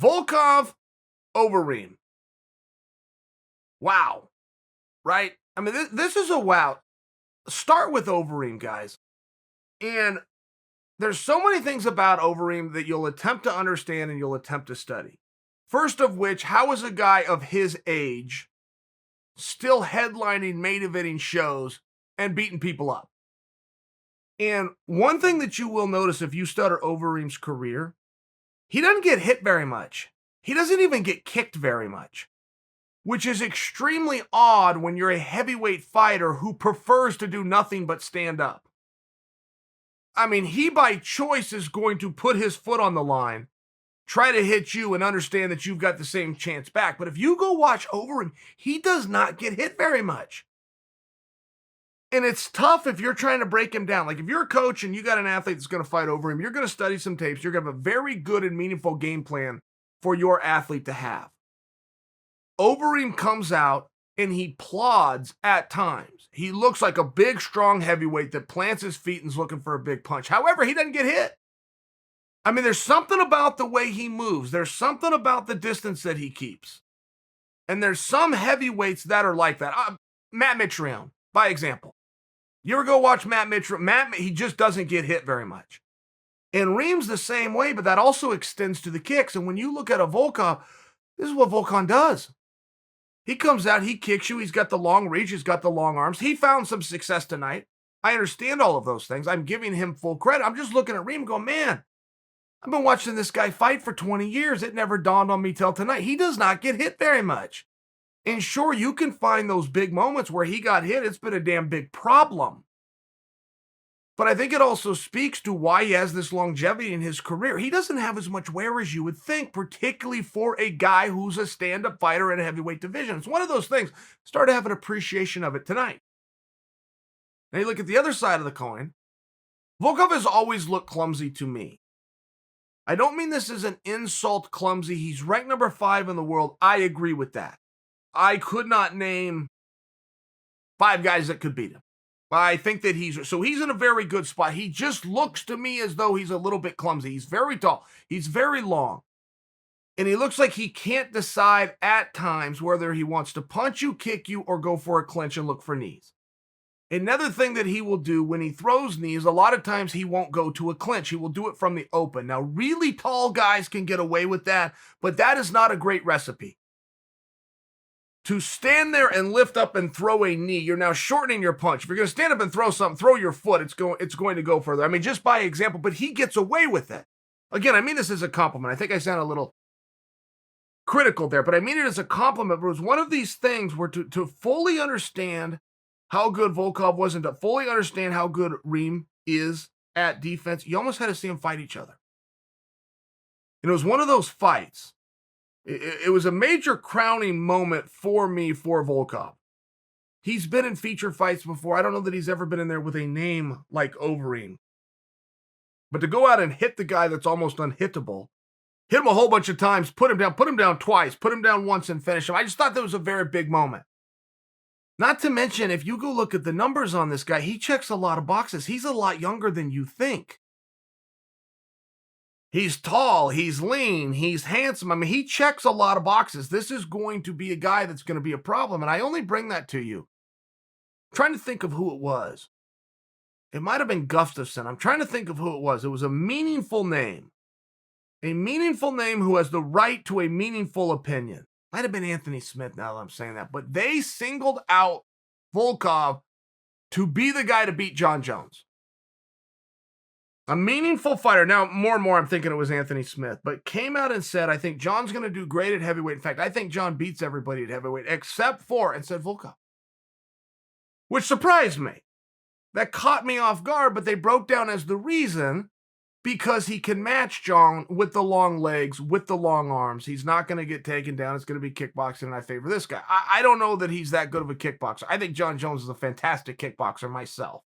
Volkov, Overeem. Wow. Right? I mean, this is a wow. Start with Overeem, guys. And there's so many things about Overeem that you'll attempt to understand and you'll attempt to study. First of which, how is a guy of his age still headlining main eventing shows and beating people up? And one thing that you will notice if you study Overeem's career, he doesn't get hit very much. He doesn't even get kicked very much, which is extremely odd when you're a heavyweight fighter who prefers to do nothing but stand up. I mean, he by choice is going to put his foot on the line, try to hit you, and understand that you've got the same chance back. But if you go watch Overeem, he does not get hit very much. And it's tough if you're trying to break him down. Like if you're a coach and you got an athlete that's going to fight Overeem, you're going to study some tapes. You're going to have a very good and meaningful game plan for your athlete to have. Overeem comes out and he plods at times. He looks like a big, strong heavyweight that plants his feet and is looking for a big punch. However, he doesn't get hit. I mean, there's something about the way he moves. There's something about the distance that he keeps. And there's some heavyweights that are like that. Matt Mitrione, by example. You ever go watch Matt Mitrione? He just doesn't get hit very much. And Reem's the same way, but that also extends to the kicks. And when you look at a Volkov, this is what Volkov does. He comes out, he kicks you, he's got the long reach, he's got the long arms. He found some success tonight. I understand all of those things. I'm giving him full credit. I'm just looking at Reem and going, man, I've been watching this guy fight for 20 years. It never dawned on me till tonight. He does not get hit very much. And sure, you can find those big moments where he got hit. It's been a damn big problem. But I think it also speaks to why he has this longevity in his career. He doesn't have as much wear as you would think, particularly for a guy who's a stand-up fighter in a heavyweight division. It's one of those things. Start to have an appreciation of it tonight. Now you look at the other side of the coin. Volkov has always looked clumsy to me. I don't mean this as an insult clumsy. He's ranked number 5 in the world. I agree with that. I could not name 5 guys that could beat him. I think that he's in a very good spot. He just looks to me as though he's a little bit clumsy. He's very tall. He's very long. And he looks like he can't decide at times whether he wants to punch you, kick you, or go for a clinch and look for knees. Another thing that he will do when he throws knees, a lot of times he won't go to a clinch. He will do it from the open. Now, really tall guys can get away with that, but that is not a great recipe. To stand there and lift up and throw a knee, you're now shortening your punch. If you're going to stand up and throw something, throw your foot. It's going to go further. I mean, just by example, but he gets away with it. Again, I mean this as a compliment. I think I sound a little critical there, but I mean it as a compliment. It was one of these things where to fully understand how good Volkov was and to fully understand how good Reem is at defense, you almost had to see them fight each other. And it was one of those fights. It was a major crowning moment for me for Volkov. He's been in feature fights before. I don't know that he's ever been in there with a name like Overeem. But to go out and hit the guy that's almost unhittable, hit him a whole bunch of times, put him down twice, put him down once and finish him. I just thought that was a very big moment. Not to mention, if you go look at the numbers on this guy, he checks a lot of boxes. He's a lot younger than you think. He's tall, he's lean, he's handsome. I mean, he checks a lot of boxes. This is going to be a guy that's going to be a problem. And I only bring that to you. I'm trying to think of who it was. It might have been Gustafson. I'm trying to think of who it was. It was a meaningful name. A meaningful name who has the right to a meaningful opinion. Might have been Anthony Smith now that I'm saying that. But they singled out Volkov to be the guy to beat John Jones. A meaningful fighter. Now, more and more, I'm thinking it was Anthony Smith, but came out and said, I think John's going to do great at heavyweight. In fact, I think John beats everybody at heavyweight except for, and said Volkov, which surprised me. That caught me off guard, but they broke down as the reason because he can match John with the long legs, with the long arms. He's not going to get taken down. It's going to be kickboxing, and I favor this guy. I don't know that he's that good of a kickboxer. I think John Jones is a fantastic kickboxer myself.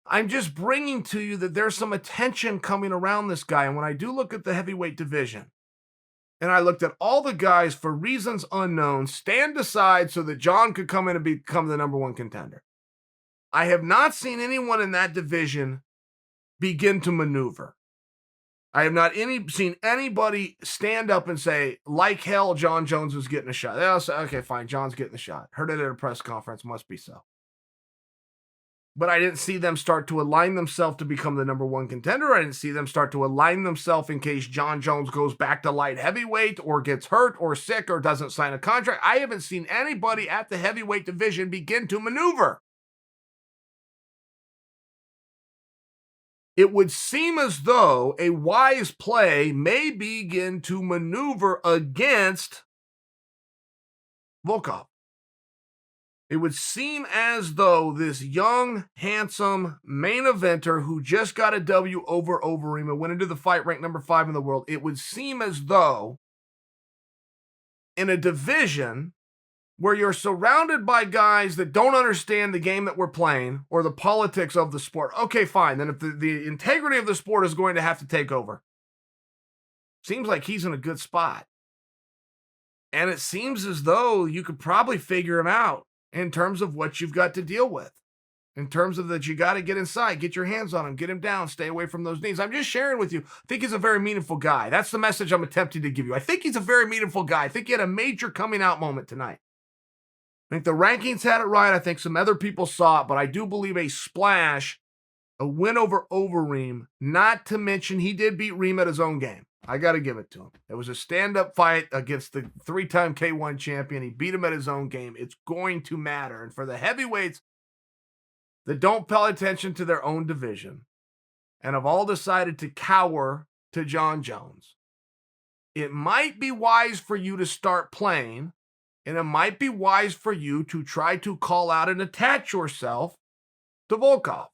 I'm just bringing to you that there's some attention coming around this guy. And when I do look at the heavyweight division, and I looked at all the guys for reasons unknown, stand aside so that John could come in and become the number 1 contender. I have not seen anyone in that division begin to maneuver. I have not seen anybody stand up and say, like hell, John Jones was getting a shot. They'll say, okay, fine, John's getting a shot. Heard it at a press conference, must be so. But I didn't see them start to align themselves to become the number one contender. I didn't see them start to align themselves in case John Jones goes back to light heavyweight or gets hurt or sick or doesn't sign a contract. I haven't seen anybody at the heavyweight division begin to maneuver. It would seem as though a wise play may begin to maneuver against Volkov. It would seem as though this young, handsome main eventer who just got a W over Overeem and went into the fight ranked number 5 in the world, it would seem as though in a division where you're surrounded by guys that don't understand the game that we're playing or the politics of the sport, okay, fine. Then if the integrity of the sport is going to have to take over, seems like he's in a good spot. And it seems as though you could probably figure him out in terms of what you've got to deal with, in terms of that you got to get inside, get your hands on him, get him down, stay away from those knees. I'm just sharing with you. I think he's a very meaningful guy. That's the message I'm attempting to give you. I think he's a very meaningful guy. I think he had a major coming out moment tonight. I think the rankings had it right. I think some other people saw it, but I do believe a splash, a win over Overeem, not to mention he did beat Reem at his own game. I got to give it to him. It was a stand-up fight against the 3-time K1 champion. He beat him at his own game. It's going to matter. And for the heavyweights that don't pay attention to their own division and have all decided to cower to John Jones, it might be wise for you to start playing, and it might be wise for you to try to call out and attach yourself to Volkov.